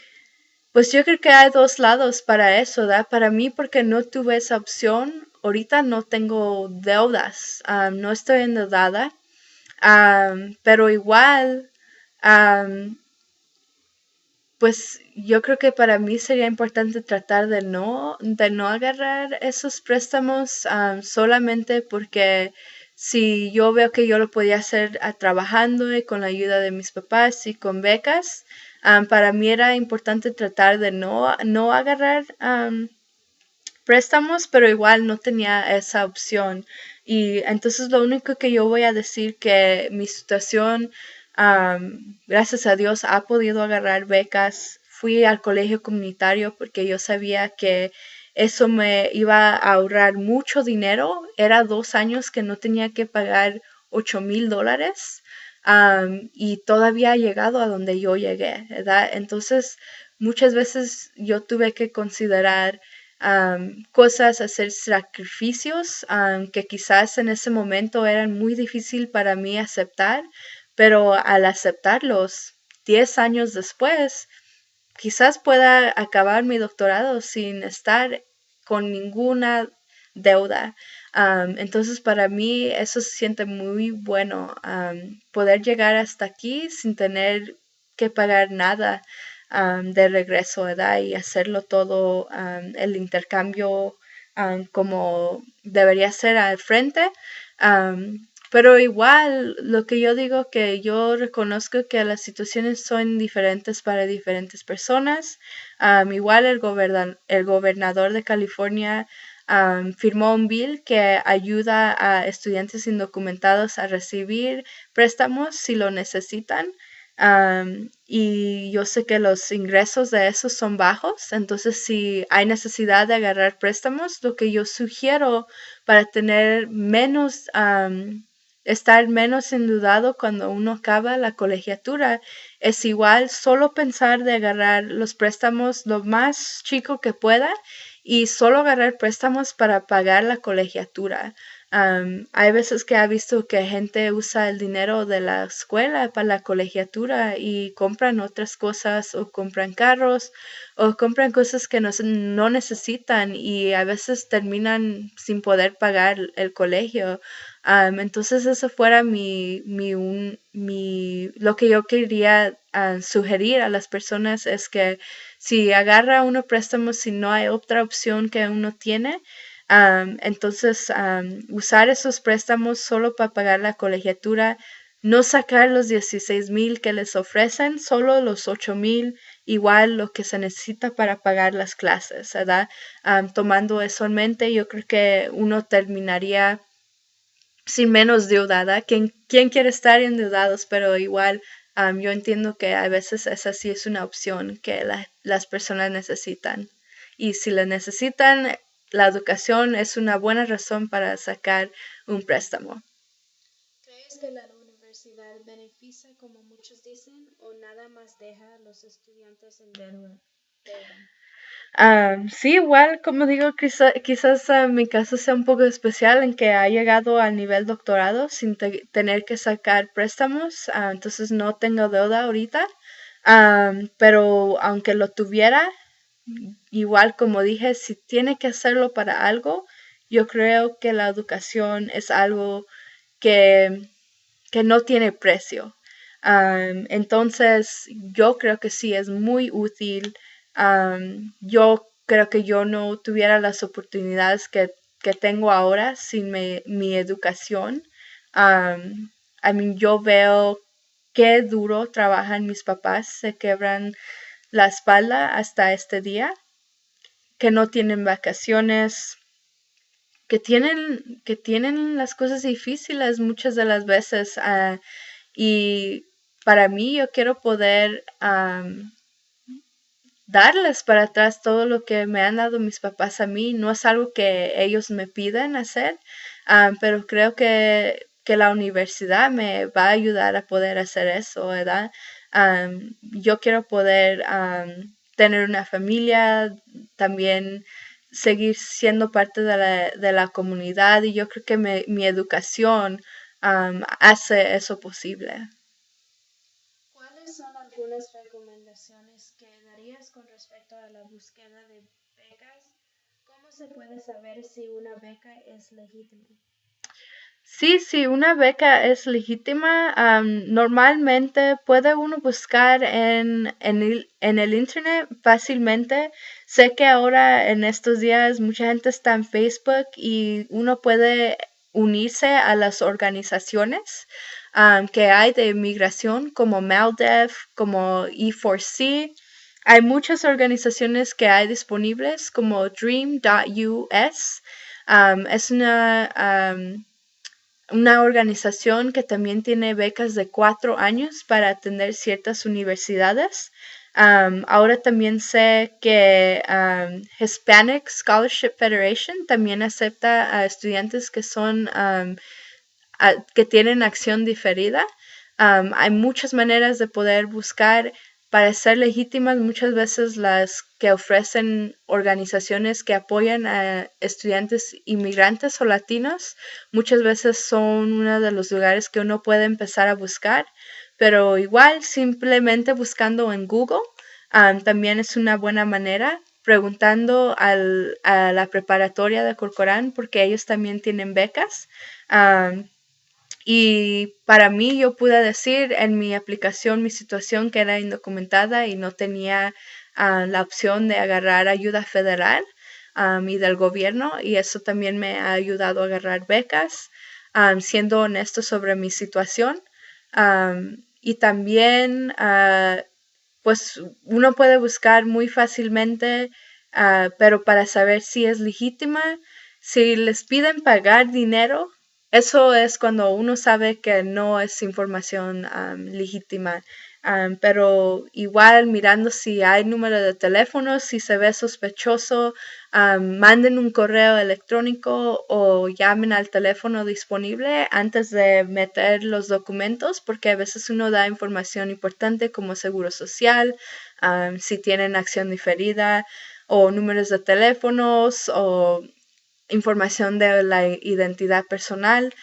pues yo creo que hay dos lados para eso, ¿verdad? Para mí, porque no tuve esa opción, ahorita no tengo deudas, no estoy endeudada, pero igual, am, pues yo creo que para mí sería importante tratar de no agarrar esos préstamos, solamente porque si yo veo que yo lo podía hacer trabajando y con la ayuda de mis papás y con becas, para mí era importante tratar de no agarrar préstamos, pero igual no tenía esa opción. Y entonces lo único que yo voy a decir que mi situación, gracias a Dios, ha podido agarrar becas. Fui al colegio comunitario porque yo sabía que eso me iba a ahorrar mucho dinero. Era 2 años que no tenía que pagar $8,000. Y todavía he llegado a donde yo llegué, ¿verdad? Entonces, muchas veces yo tuve que considerar cosas, hacer sacrificios que quizás en ese momento eran muy difícil para mí aceptar, pero al aceptarlos 10 años después, quizás pueda acabar mi doctorado sin estar con ninguna deuda. Entonces para mí eso se siente muy bueno, poder llegar hasta aquí sin tener que pagar nada de regreso, ¿verdad? Y hacerlo todo, el intercambio como debería ser al frente. Pero igual, lo que yo digo que yo reconozco que las situaciones son diferentes para diferentes personas. Igual el gobernador de California firmó un bill que ayuda a estudiantes indocumentados a recibir préstamos si lo necesitan. Y yo sé que los ingresos de esos son bajos, entonces si hay necesidad de agarrar préstamos, lo que yo sugiero para tener menos, estar menos endeudado cuando uno acaba la colegiatura, es igual solo pensar de agarrar los préstamos lo más chico que pueda y solo agarrar préstamos para pagar la colegiatura. Hay veces que he visto que gente usa el dinero de la escuela para la colegiatura y compran otras cosas o compran carros o compran cosas que no necesitan y a veces terminan sin poder pagar el colegio. Entonces eso fuera lo que yo quería sugerir a las personas es que si agarra uno préstamo, si no hay otra opción que uno tiene, entonces usar esos préstamos solo para pagar la colegiatura, no sacar los 16,000 que les ofrecen, solo los 8,000, igual lo que se necesita para pagar las clases, ¿verdad? Tomando eso en mente, yo creo que uno terminaría sin menos deudada. ¿Quién quiere estar endeudados? Pero igual yo entiendo que a veces esa sí es una opción que las personas necesitan. Y si la necesitan, la educación es una buena razón para sacar un préstamo. ¿Crees que la universidad beneficia como muchos dicen o nada más deja a los estudiantes en deuda? Sí, igual, como digo, quizás mi caso sea un poco especial en que ha llegado al nivel doctorado sin tener que sacar préstamos, entonces no tengo deuda ahorita, pero aunque lo tuviera, igual como dije, si tiene que hacerlo para algo, yo creo que la educación es algo que, que no tiene precio. Entonces, yo creo que sí es muy útil. Yo creo que yo no tuviera las oportunidades que tengo ahora sin mi educación. Yo veo qué duro trabajan mis papás, se quebran la espalda hasta este día, que no tienen vacaciones, que tienen las cosas difíciles muchas de las veces. Y para mí yo quiero poder darles para atrás todo lo que me han dado mis papás a mí. No es algo que ellos me piden hacer, pero creo que la universidad me va a ayudar a poder hacer eso, ¿verdad? Yo quiero poder tener una familia, también seguir siendo parte de la comunidad, y yo creo que mi educación hace eso posible. ¿Cuáles son algunas recomendaciones que darías con respecto a la búsqueda de becas? ¿Cómo se puede saber si una beca es legítima? Sí, sí, una beca es legítima. Normalmente puede uno buscar en el internet fácilmente. Sé que ahora en estos días mucha gente está en Facebook y uno puede unirse a las organizaciones que hay de inmigración como MALDEF, como E4C. Hay muchas organizaciones que hay disponibles como Dream.us. Es una organización que también tiene becas de 4 años para atender ciertas universidades. Ahora también sé que Hispanic Scholarship Federation también acepta a estudiantes que que tienen acción diferida. Hay muchas maneras de poder buscar para ser legítimas. Muchas veces las que ofrecen organizaciones que apoyan a estudiantes inmigrantes o latinos, muchas veces son uno de los lugares que uno puede empezar a buscar, pero igual simplemente buscando en Google también es una buena manera, preguntando a la preparatoria de Corcoran porque ellos también tienen becas. Um, y para mí yo pude decir en mi aplicación mi situación que era indocumentada y no tenía la opción de agarrar ayuda federal y del gobierno, y eso también me ha ayudado a agarrar becas, siendo honesto sobre mi situación. Y también pues uno puede buscar muy fácilmente, pero para saber si es legítima, si les piden pagar dinero, eso es cuando uno sabe que no es información legítima. Pero igual mirando si hay número de teléfono, si se ve sospechoso, manden un correo electrónico o llamen al teléfono disponible antes de meter los documentos, porque a veces uno da información importante como seguro social, si tienen acción diferida, o números de teléfonos, o información de la identidad personal.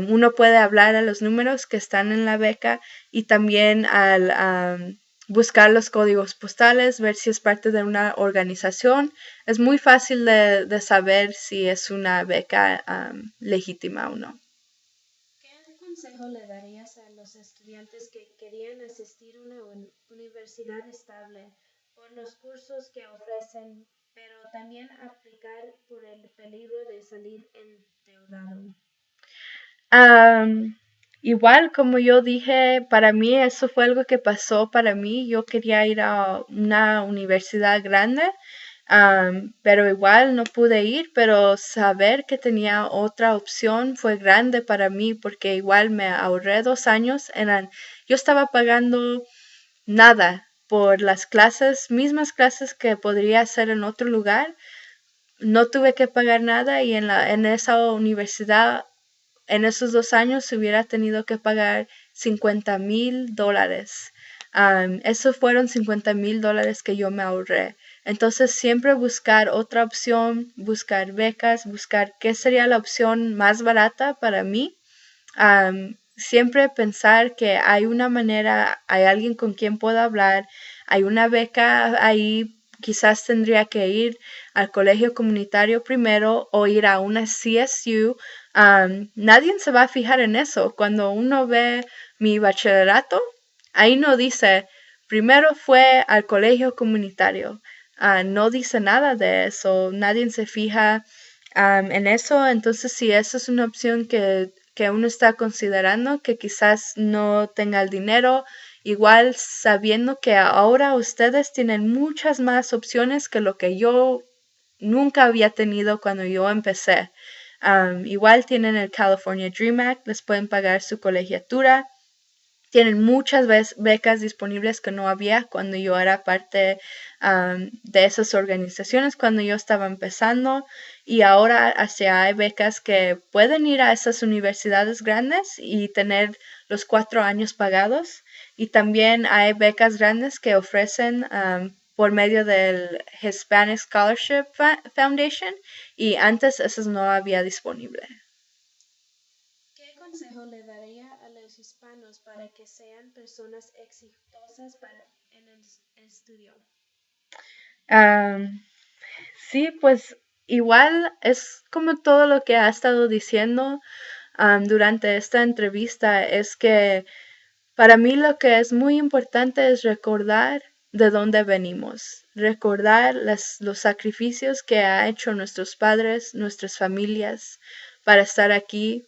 Uno puede hablar a los números que están en la beca, y también al buscar los códigos postales, ver si es parte de una organización. Es muy fácil de saber si es una beca legítima o no. ¿Qué consejo le darías a los estudiantes que querían asistir a una universidad estable por los cursos que ofrecen, pero también aplicar por el peligro de salir endeudado? Am, Igual como yo dije, para mí eso fue algo que pasó para mí. Yo quería ir a una universidad grande, pero igual no pude ir, pero saber que tenía otra opción fue grande para mí porque igual me ahorré 2 años yo estaba pagando nada por las clases, mismas clases que podría hacer en otro lugar. No tuve que pagar nada y en esa universidad en esos 2 años hubiera tenido que pagar $50,000. Esos fueron $50,000 que yo me ahorré. Entonces siempre buscar otra opción, buscar becas, buscar qué sería la opción más barata para mí. Siempre pensar que hay una manera, hay alguien con quien puedo hablar, hay una beca ahí, quizás tendría que ir al colegio comunitario primero o ir a una CSU. Nadie se va a fijar en eso. Cuando uno ve mi bachillerato, ahí no dice, primero fue al colegio comunitario. No dice nada de eso, nadie se fija en eso. Entonces, si eso es una opción que uno está considerando, que quizás no tenga el dinero, igual sabiendo que ahora ustedes tienen muchas más opciones que lo que yo nunca había tenido cuando yo empecé. Igual tienen el California Dream Act, les pueden pagar su colegiatura. Tienen muchas becas disponibles que no había cuando yo era parte de esas organizaciones, cuando yo estaba empezando. Y ahora hasta hay becas que pueden ir a esas universidades grandes y tener los 4 años pagados. Y también hay becas grandes que ofrecen por medio del Hispanic Scholarship Foundation. Y antes esas no había disponible. ¿Qué consejo le daría a los hispanos para que sean personas exitosas en el estudio? Am, Sí, pues igual es como todo lo que ha estado diciendo durante esta entrevista, es que para mí lo que es muy importante es recordar de dónde venimos, recordar los sacrificios que ha hecho nuestros padres, nuestras familias para estar aquí,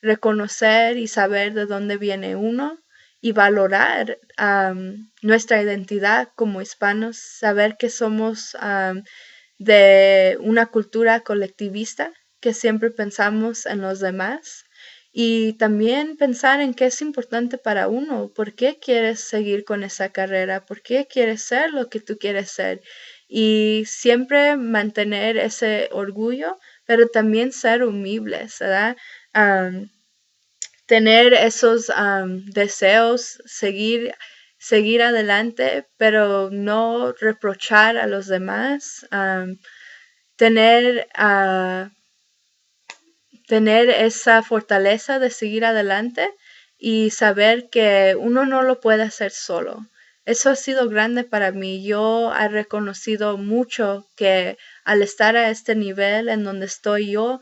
reconocer y saber de dónde viene uno y valorar nuestra identidad como hispanos, saber que somos de una cultura colectivista, que siempre pensamos en los demás y también pensar en qué es importante para uno, por qué quieres seguir con esa carrera, por qué quieres ser lo que tú quieres ser y siempre mantener ese orgullo, pero también ser humildes, ¿verdad? Am, Tener esos deseos, seguir adelante, pero no reprochar a los demás, tener, tener esa fortaleza de seguir adelante y saber que uno no lo puede hacer solo. Eso ha sido grande para mí. Yo he reconocido mucho que al estar a este nivel en donde estoy yo,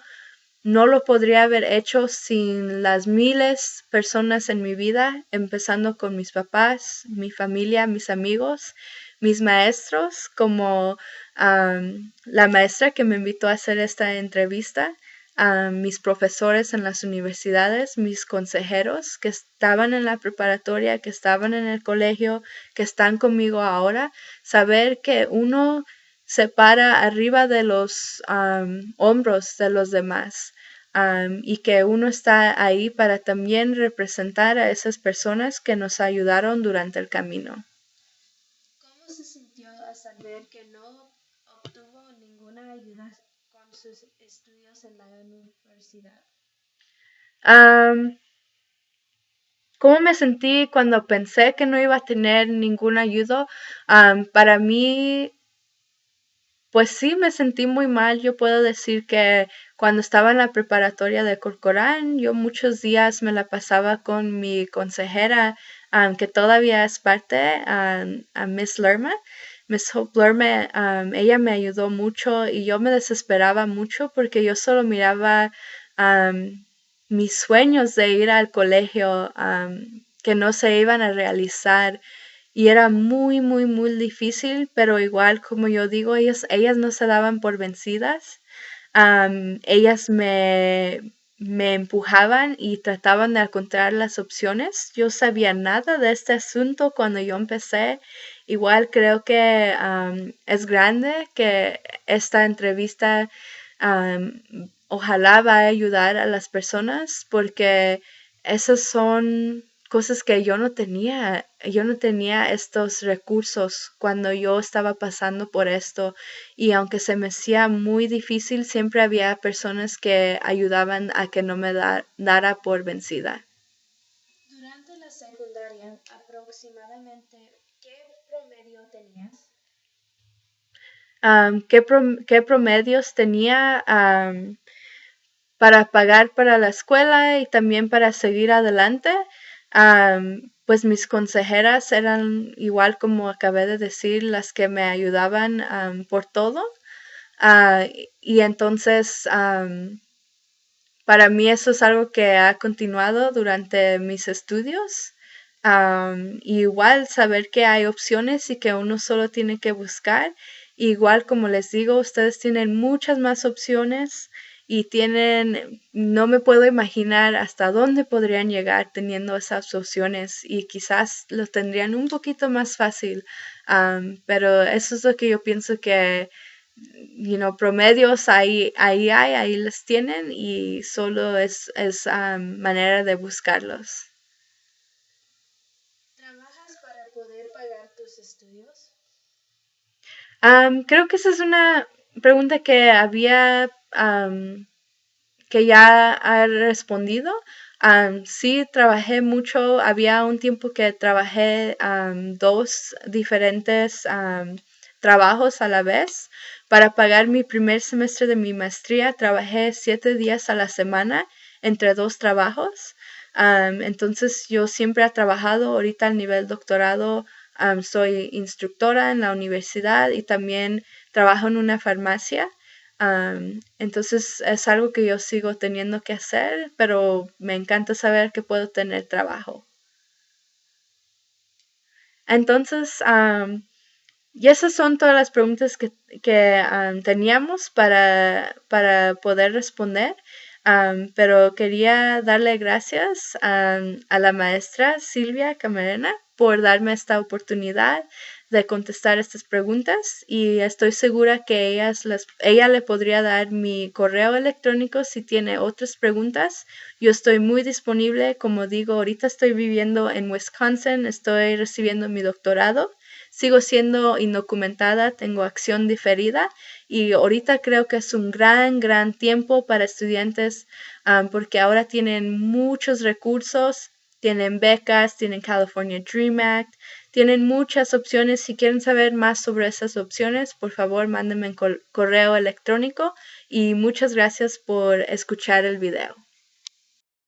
no lo podría haber hecho sin las miles personas en mi vida, empezando con mis papás, mi familia, mis amigos, mis maestros, como la maestra que me invitó a hacer esta entrevista, mis profesores en las universidades, mis consejeros que estaban en la preparatoria, que estaban en el colegio, que están conmigo ahora, saber que uno se para arriba de los hombros de los demás. Y que uno está ahí para también representar a esas personas que nos ayudaron durante el camino. ¿Cómo se sintió al saber que no obtuvo ninguna ayuda con sus estudios en la universidad? Am, ¿Cómo me sentí cuando pensé que no iba a tener ninguna ayuda? Para mí pues sí, me sentí muy mal. Yo puedo decir que cuando estaba en la preparatoria de Corcoran, yo muchos días me la pasaba con mi consejera, que todavía es parte, a Miss Lerma. Miss Hope Lerma, ella me ayudó mucho y yo me desesperaba mucho porque yo solo miraba mis sueños de ir al colegio, que no se iban a realizar y era muy, muy, muy difícil, pero igual como yo digo, ellas no se daban por vencidas. Ellas me empujaban y trataban de encontrar las opciones. Yo sabía nada de este asunto cuando yo empecé. Igual creo que es grande que esta entrevista ojalá va a ayudar a las personas porque esas son cosas que yo no tenía estos recursos cuando yo estaba pasando por esto y aunque se me hacía muy difícil, siempre había personas que ayudaban a que no me dara por vencida. Durante la secundaria, aproximadamente, ¿qué promedio tenías? ¿Qué promedios tenía para pagar para la escuela y también para seguir adelante? Pues mis consejeras eran igual como acabé de decir, las que me ayudaban por todo. Ah, y entonces, para mí eso es algo que ha continuado durante mis estudios. Y igual saber que hay opciones y que uno solo tiene que buscar. Igual como les digo, ustedes tienen muchas más opciones y no me puedo imaginar hasta dónde podrían llegar teniendo esas opciones y quizás lo tendrían un poquito más fácil. Pero eso es lo que yo pienso que promedios ahí los tienen y solo es manera de buscarlos. ¿Trabajas para poder pagar tus estudios? Creo que esa es una pregunta que ya ha respondido. Sí, trabajé mucho. Había un tiempo que trabajé dos diferentes trabajos a la vez. Para pagar mi primer semestre de mi maestría, trabajé 7 días a la semana entre dos trabajos. Entonces, yo siempre he trabajado ahorita al nivel doctorado. Soy instructora en la universidad y también trabajo en una farmacia. Entonces es algo que yo sigo teniendo que hacer, pero me encanta saber que puedo tener trabajo. Entonces, y esas son todas las preguntas que teníamos para poder responder. Pero quería darle gracias a la maestra Silvia Camarena por darme esta oportunidad de contestar estas preguntas y estoy segura que ella le podría dar mi correo electrónico si tiene otras preguntas. Yo estoy muy disponible, como digo, ahorita estoy viviendo en Wisconsin, estoy recibiendo mi doctorado. Sigo siendo indocumentada, tengo acción diferida y ahorita creo que es un gran tiempo para estudiantes porque ahora tienen muchos recursos, tienen becas, tienen California Dream Act, tienen muchas opciones. Si quieren saber más sobre esas opciones, por favor, mándenme un correo electrónico y muchas gracias por escuchar el video.